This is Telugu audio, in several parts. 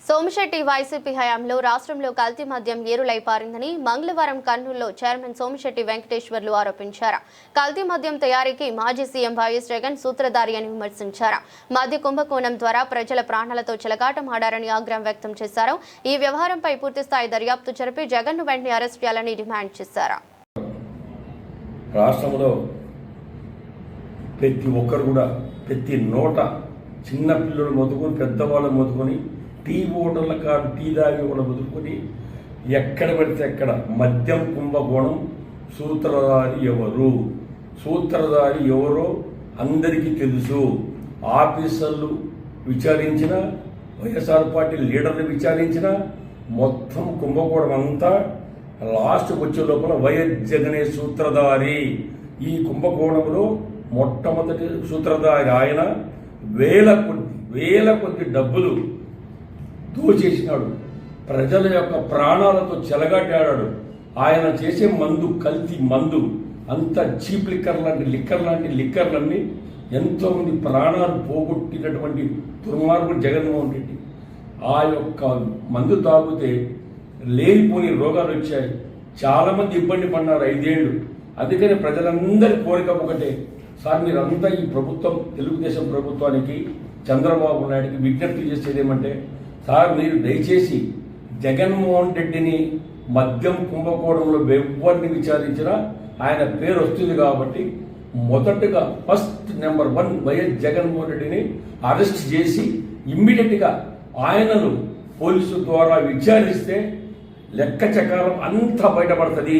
సోమిశెట్టి వైసీపీ హయాంలో రాష్ట్రంలో కల్తీ మద్యం ఏరులై పారిందని మంగళవారం కర్నూలులో చైర్మన్ సోమిశెట్టి వెంకటేశ్వర్లు ఆరోపించారు. కల్తీ మద్యం తయారీకి మాజీ సీఎం వైఎస్ జగన్ సూత్రధారి అని విమర్శించారు. మద్య కుంభకోణం ద్వారా ప్రజల ప్రాణాలతో చెలగాటమాడారని ఆగ్రహం వ్యక్తం చేశారు. ఈ వ్యవహారంపై పూర్తిస్థాయి దర్యాప్తు జరిపి జగన్ను వెంటనే అరెస్ట్ చేయాలని డిమాండ్ చేశారు. రాష్ట్రంలో ప్రతి ఒక్కరు కూడా ప్రతి నోట చిన్న పిల్లలు మొదలుకొని పెద్దవాళ్ళు మొదలుకొని టీ ఓటర్ల కాదు టీ దాగి కూడా మొదలుకొని ఎక్కడ పడితే ఎక్కడ మద్యం కుంభకోణం సూత్రధారి ఎవరో అందరికీ తెలుసు. ఆఫీసర్లు విచారించిన, వైఎస్ఆర్ పార్టీ లీడర్లు విచారించిన మొత్తం కుంభకోణం అంతా లాస్ట్కి వచ్చే లోపల వైఎస్ జగనే సూత్రధారి. ఈ కుంభకోణంలో మొట్టమొదటి సూత్రధారి ఆయన. వేల కొద్ది డబ్బులు దోచేసినాడు. ప్రజల యొక్క ప్రాణాలతో చెలగాటాడాడు. ఆయన చేసే మందు కల్తీ మందు, అంత చీప్ లిక్కర్ లాంటి లిక్కర్లన్నీ ఎంతోమంది ప్రాణాలు పోగొట్టినటువంటి దుర్మార్గుడు జగన్మోహన్ రెడ్డి. ఆ యొక్క మందు తాగితే లేనిపోని రోగాలు వచ్చాయి. చాలామంది ఇబ్బంది పడినారు 5 ఏళ్ళు. అందుకని ప్రజలందరి కోరిక ఒకటే, సార్ మీరంతా ఈ ప్రభుత్వం తెలుగుదేశం ప్రభుత్వానికి చంద్రబాబు నాయుడికి విజ్ఞప్తి చేసేది ఏమంటే, సార్ మీరు దయచేసి జగన్మోహన్ రెడ్డిని మద్యం కుంభకోణంలో ఎవరిని విచారించినా ఆయన పేరు వస్తుంది కాబట్టి మొదటగా ఫస్ట్ నెంబర్ 1 వైఎస్ జగన్మోహన్ రెడ్డిని అరెస్ట్ చేసి ఇమ్మీడియట్గా ఆయనను పోలీసు ద్వారా విచారిస్తే లెక్క చక్రం అంతా బయటపడుతుంది.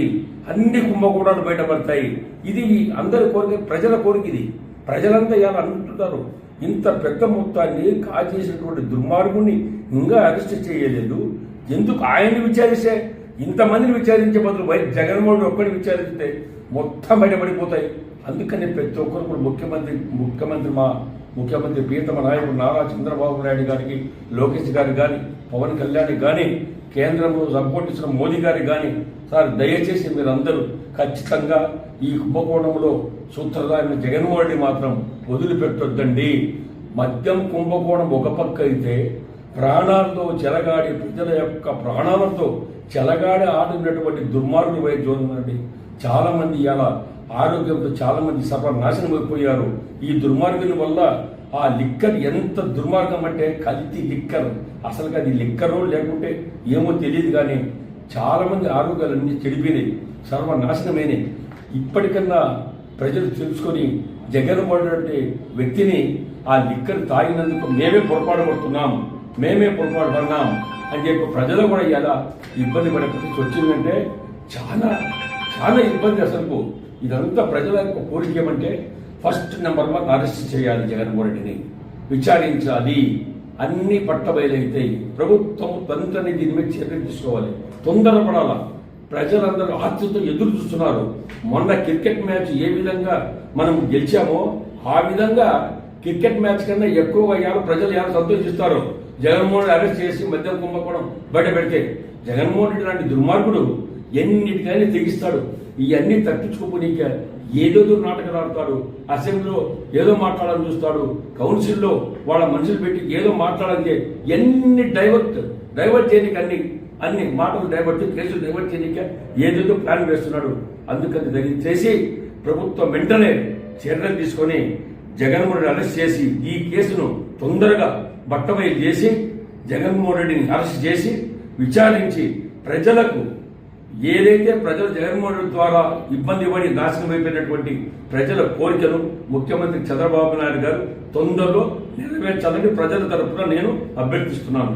అన్ని కుంభకోణాలు బయటపడతాయి. ఇది అందరి కోరిక, ప్రజల కోరిక. ఇది ప్రజలంతా ఇలా అంటున్నారు. ఇంత పెద్ద మొత్తాన్ని కాజేసినటువంటి దుర్మార్గుని ఇంకా అరెస్ట్ చేయలేదు. ఎందుకు ఆయన్ని విచారిస్తే ఇంతమందిని విచారించే బదులు వైఎస్ జగన్మోహన్ ఒక్కడిని విచారిస్తే మొత్తం బయటపడిపోతాయి. అందుకని ప్రతి ఒక్కరు కూడా ముఖ్యమంత్రి ప్రియతమ నాయకుడు నారా చంద్రబాబు నాయుడు గారికి, లోకేష్ గారికి కానీ, పవన్ కళ్యాణ్ కానీ, కేంద్రంలో సపోర్ట్ ఇచ్చిన మోదీ గారికి కానీ, సార్ దయచేసి మీరందరూ ఖచ్చితంగా ఈ కుంభకోణంలో సూత్రధారిని జగన్మోహన్ రెడ్డి మాత్రం వదిలిపెట్టొద్దండి. మద్యం కుంభకోణం ఒక పక్క అయితే ప్రాణాలతో చెలగాడి, ప్రజల యొక్క ప్రాణాలతో చెలగాడి ఆడినటువంటి దుర్మార్గులు వైఎస్ జగన్మోహన్ రెడ్డి చాలా మంది ఇలా ఆరోగ్యంతో చాలా మంది సర్వనాశనం అయిపోయారు. ఈ దుర్మార్గుల వల్ల ఆ లిక్కర్ ఎంత దుర్మార్గం అంటే కల్తీ లిక్కర్. అసలు అది లిక్కరో లేకుంటే ఏమో తెలియదు, కానీ చాలా మంది ఆరోగ్యాలన్నీ చెడిపోయినాయి, సర్వనాశనమైనయి. ఇప్పటికన్నా ప్రజలు తెలుసుకొని జగన్మోహన్ రెడ్డి వ్యక్తిని ఆ లిక్కర్ తాగినందుకు మేమే పొరపాటు పడుతున్నాం అని చెప్పి ప్రజలు కూడా ఇలా ఇబ్బంది పడకపోతే వచ్చిందంటే చాలా చాలా ఇబ్బంది. అసలు ఇదంతా ప్రజల యొక్క కోరిక ఏమంటే ఫస్ట్ నెంబర్ 1 అరెస్ట్ చేయాలి, జగన్మోహన్ రెడ్డిని విచారించాలి, అన్ని పట్టబయలైతాయి. ప్రభుత్వం తంత్రాన్ని దీని మీద చర్యలు తీసుకోవాలి, తొందరపడాల. ప్రజలందరూ ఆతృతతో ఎదురు చూస్తున్నారు. మొన్న క్రికెట్ మ్యాచ్ ఏ విధంగా మనం గెలిచామో ఆ విధంగా క్రికెట్ మ్యాచ్ కన్నా ఎక్కువగా ప్రజలు సంతోషిస్తారు. జగన్మోహన్ రెడ్డి అరెస్ట్ చేసి మద్యం కుంభకోణం బయట పెడితే జగన్మోహన్ రెడ్డి లాంటి దుర్మార్గుడు ఎన్నిటికైనా తెగిస్తాడు. ఇవన్నీ తప్పించుకోపోనీక ఏదో నాటకాలు ఆడతాడు. అసెంబ్లీలో ఏదో మాట్లాడాలని చూస్తాడు, కౌన్సిల్లో వాళ్ళ మనుషులు పెట్టి ఏదో మాట్లాడాలంటే ఎన్ని డైవర్ట్ చేయడానికి అన్ని మాటలు డైవర్ట్, కేసులు డైవర్ట్ చేయడానికి ఏదేదో ప్లాన్ వేస్తున్నాడు. అందుకని దయచేసి ప్రభుత్వం వెంటనే చర్యలు తీసుకొని జగన్మోహన్ రెడ్డి అరెస్ట్ చేసి ఈ కేసును తొందరగా బట్టబయలు చేసి జగన్మోహన్ రెడ్డిని అరెస్ట్ చేసి విచారించి ప్రజలకు ఏదైతే ప్రజలు జగన్మోహన్ రెడ్డి ద్వారా ఇబ్బంది పడి నాశనం అయిపోయినటువంటి ప్రజల కోరికను ముఖ్యమంత్రి చంద్రబాబు నాయుడు గారు తొందరలో నెరవేర్చాలని ప్రజల తరఫున నేను అభ్యర్థిస్తున్నాను.